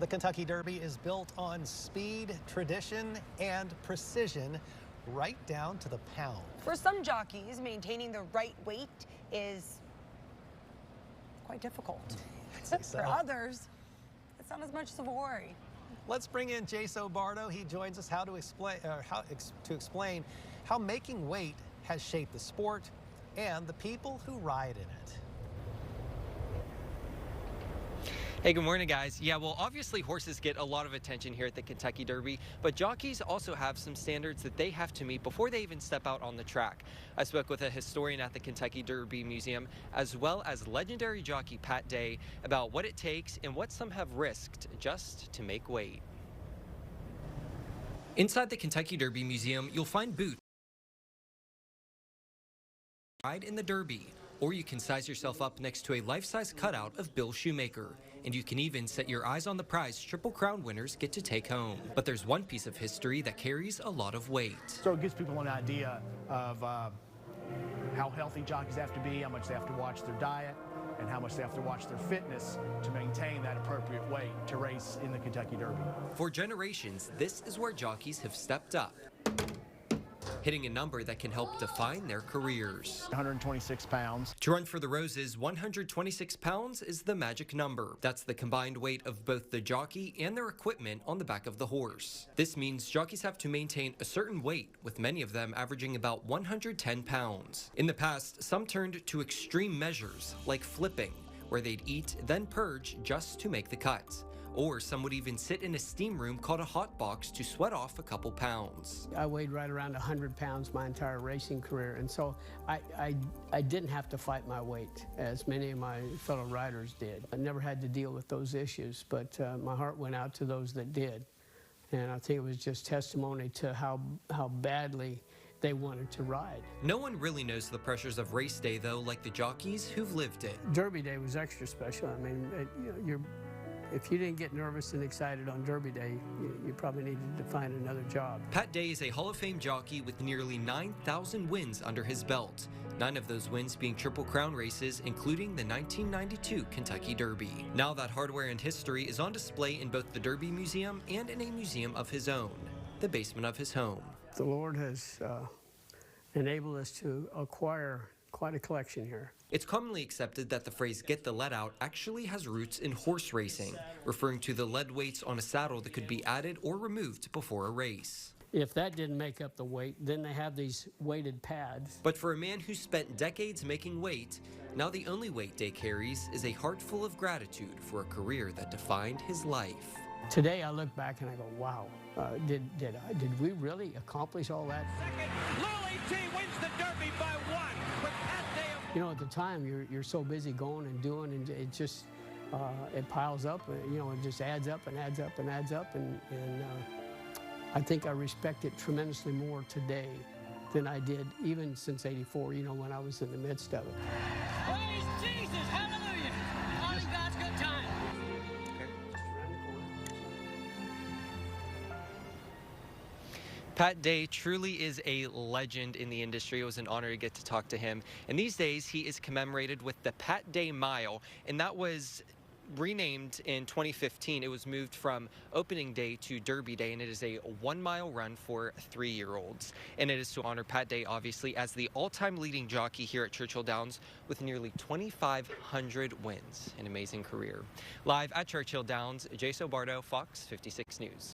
The Kentucky Derby is built on speed, tradition, and precision, right down to the pound. For some jockeys, maintaining the right weight is quite difficult. I'd say so. For others, it's not as much as a worry. Let's bring in Jaso Bardo. He joins us to explain how making weight has shaped the sport and the people who ride in it. Hey, good morning, guys. Yeah, well, obviously horses get a lot of attention here at the Kentucky Derby, but jockeys also have some standards that they have to meet before they even step out on the track. I spoke with a historian at the Kentucky Derby Museum, as well as legendary jockey Pat Day, about what it takes and what some have risked just to make weight. Inside the Kentucky Derby Museum, you'll find boots ride in the Derby, or you can size yourself up next to a life-size cutout of Bill Shoemaker. And you can even set your eyes on the prize Triple Crown winners get to take home. But there's one piece of history that carries a lot of weight. So it gives people an idea of how healthy jockeys have to be, how much they have to watch their diet, and how much they have to watch their fitness to maintain that appropriate weight to race in the Kentucky Derby. For generations, this is where jockeys have stepped up, hitting a number that can help define their careers. 126 pounds. To run for the Roses, 126 pounds is the magic number. That's the combined weight of both the jockey and their equipment on the back of the horse. This means jockeys have to maintain a certain weight, with many of them averaging about 110 pounds. In the past, some turned to extreme measures, like flipping, where they'd eat, then purge just to make the cut. Or some would even sit in a steam room called a hot box to sweat off a couple pounds. I weighed right around 100 pounds my entire racing career, and so I didn't have to fight my weight, as many of my fellow riders did. I never had to deal with those issues, but my heart went out to those that did. And I think it was just testimony to how badly they wanted to ride. No one really knows the pressures of race day, though, like the jockeys who've lived it. Derby Day was extra special. I mean, if you didn't get nervous and excited on Derby Day, you probably needed to find another job. Pat Day is a Hall of Fame jockey with nearly 9,000 wins under his belt. 9 of those wins being Triple Crown races, including the 1992 Kentucky Derby. Now that hardware and history is on display in both the Derby Museum and in a museum of his own, the basement of his home. The Lord has enabled us to acquire quite a collection here. It's commonly accepted that the phrase "get the lead out" actually has roots in horse racing, referring to the lead weights on a saddle that could be added or removed before a race. If that didn't make up the weight, then they have these weighted pads. But for a man who spent decades making weight, now the only weight Day carries is a heart full of gratitude for a career that defined his life. Today I look back and I go, wow, did we really accomplish all that? Second, Lily T wins the Derby by 1 with Pat Day. You know, at the time you're so busy going and doing, and it just it piles up. You know, it just adds up and adds up and adds up, and I think I respect it tremendously more today than I did even since '84. You know, when I was in the midst of it. Praise Jesus, hallelujah! All in God's good time. Pat Day truly is a legend in the industry. It was an honor to get to talk to him. And these days, he is commemorated with the Pat Day Mile, and that was renamed in 2015. It was moved from opening day to Derby Day, and it is a 1-mile run for 3-year-olds. And it is to honor Pat Day, obviously, as the all-time leading jockey here at Churchill Downs with nearly 2,500 wins. An amazing career. Live at Churchill Downs, Jaso Bardo, Fox 56 News.